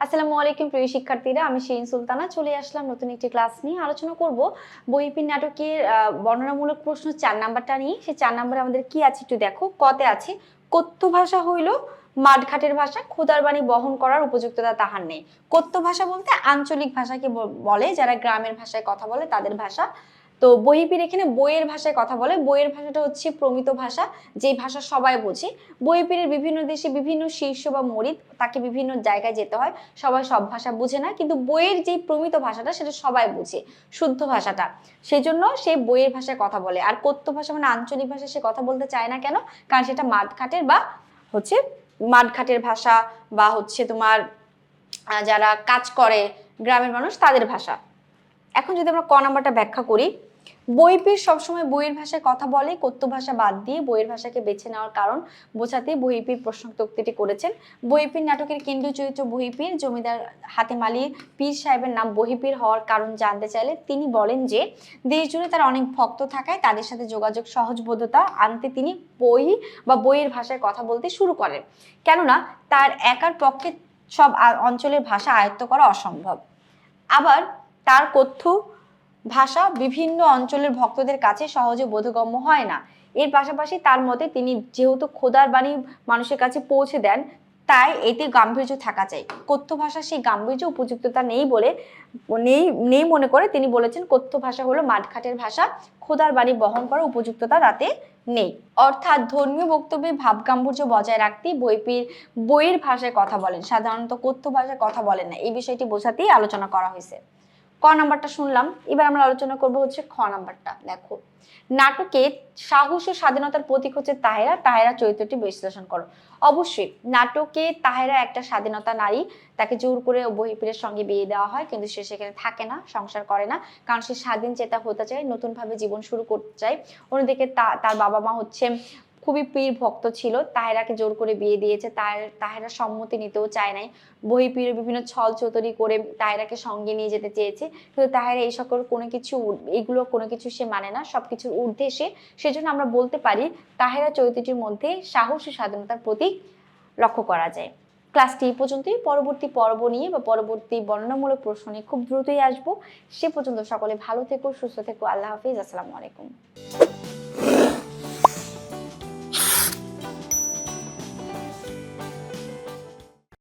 আসসালামু আলাইকুম প্রিয় শিক্ষার্থীরা, আমি শিরিন সুলতানা চলে আসলাম নতুন একটি ক্লাস নিয়ে। আলোচনা করব বহিঃপিণ্ড নাটকের বর্ণনামূলক প্রশ্ন 4 নাম্বারটা নিয়ে। সেই 4 নাম্বারে আমাদের কি আছে একটু দেখো। কতে আছে কথ্য ভাষা হইল মাঠঘাটের ভাষা, ক্ষুধার বাণী বহন করার উপযুক্ততা তাহার নেই। কথ্য ভাষা বলতে আঞ্চলিক ভাষাকে বলে, যারা গ্রামের ভাষায় কথা বলে তাদের ভাষা। তো বহিঃপিণ্ড এখানে বইয়ের ভাষায় কথা বলে। বইয়ের ভাষাটা হচ্ছে প্রমিত ভাষা, যে ভাষা সবাই বোঝে। বহিঃপিণ্ডের বিভিন্ন দেশে বিভিন্ন শীর্ষ বা মরিদ, তাকে বিভিন্ন জায়গায় যেতে হয়, সবাই সব ভাষা বুঝে না, কিন্তু বইয়ের যে প্রমিত ভাষাটা সেটা সবাই বুঝে, শুদ্ধ ভাষাটা। সেই জন্য সে বইয়ের ভাষায় কথা বলে। আর কথ্য ভাষা মানে আঞ্চলিক ভাষা সে কথা বলতে চায় না কেন? কারণ সেটা মাঠঘাটের বা হচ্ছে মাঠঘাটের ভাষা, বা হচ্ছে তোমার যারা কাজ করে গ্রামের মানুষ তাদের ভাষা। এখন যদি আমরা ক নাম্বারটা ব্যাখ্যা করি, বহিঃপিণ্ড সবসময় বইয়ের ভাষায় কথা বলে, কথ্য ভাষা বাদ দিয়ে বইয়ের ভাষাকে বেছে নেওয়ার কারণ বোঝাতে বহিঃপিণ্ড প্রশ্নোক্তিটি করেছেন। বহিঃপিণ্ড নাটকের কেন্দ্রীয় চরিত্র বহিঃপিণ্ড। জমিদার হাতেম আলী পীর সাহেবের নাম বহিঃপিণ্ড হওয়ার কারণ জানতে চাইলে তিনি বলেন যে দেশ জুড়ে তার অনেক ভক্ত থাকায় তাদের সাথে যোগাযোগ সহজবোধ্যতা আনতে তিনি বইয়ের ভাষায় কথা বলতে শুরু করেন, কেননা তার একার পক্ষে সব অঞ্চলের ভাষা আয়ত্ত করা অসম্ভব। আবার তার কথ্য ভাষা বিভিন্ন অঞ্চলের ভক্তদের কাছে সহজে বোধগম্য হয় না। এর পাশাপাশি তার মতে তিনি যেহেতু খোদার বাণী মানুষের কাছে পৌঁছে দেন, তাই এতে গাম্ভীর্য থাকা চাই। কথ্য ভাষা সেই গাম্ভীর্য উপযুক্ততা নেই মনে করে তিনি বলেছেন কথ্য ভাষা হলো মাঠঘাটের ভাষা, খোদার বাণী বহন করার উপযুক্ততা তাতে নেই। অর্থাৎ ধর্মীয় বক্তব্যে ভাব গাম্ভীর্য বজায় রাখতে বইয়ের ভাষায় কথা বলেন, সাধারণত কথ্য ভাষায় কথা বলেন না। এই বিষয়টি বোঝাতেই আলোচনা করা হয়েছে। ক নাম্বারটা শুনলাম, এবার আমরা আলোচনা করব হচ্ছে খ নাম্বারটা। দেখো, নাটকে সাহস ও স্বাধীনতার প্রতীক হচ্ছে তাহেরা। তাহেরা চরিত্রটি বিশ্লেষণ করো। অবশ্যই নাটকে তাহেরা একটা স্বাধীনতা নারী, তাকে জোর করে বহিঃপিণ্ডের সঙ্গে বিয়ে দেওয়া হয়, কিন্তু সে সেখানে থাকে না, সংসার করে না, কারণ সে স্বাধীন চেতা হতে চায়, নতুন ভাবে জীবন শুরু করতে চায়। অন্যদিকে তার বাবা মা হচ্ছে খুবই পীর ভক্ত ছিল, তাহেরাকে জোর করে বিয়ে দিয়েছে। তাহেরা সম্মতি নিতেও চায় নাই, বহিঃপিণ্ডের বিভিন্ন ছল চতুরি করে তাহেরাকে সঙ্গে নিয়ে যেতে চেয়েছে, কিন্তু তাহেরা এই সকল কোনো কিছু সে মানে না, সবকিছুর ঊর্ধ্বে সে। সেজন্য আমরা বলতে পারি তাহেরা চরিত্রটির মধ্যে সাহস ও স্বাধীনতার প্রতীক লক্ষ্য করা যায়। ক্লাসটি এই পর্যন্তই। পরবর্তী পর্ব নিয়ে বা পরবর্তী বর্ণনামূলক প্রশ্ন নিয়ে খুব দ্রুতই আসবো। সে পর্যন্ত সকলে ভালো থেকো, সুস্থ থেকো। আল্লাহ হাফিজ। আসসালামু আলাইকুম।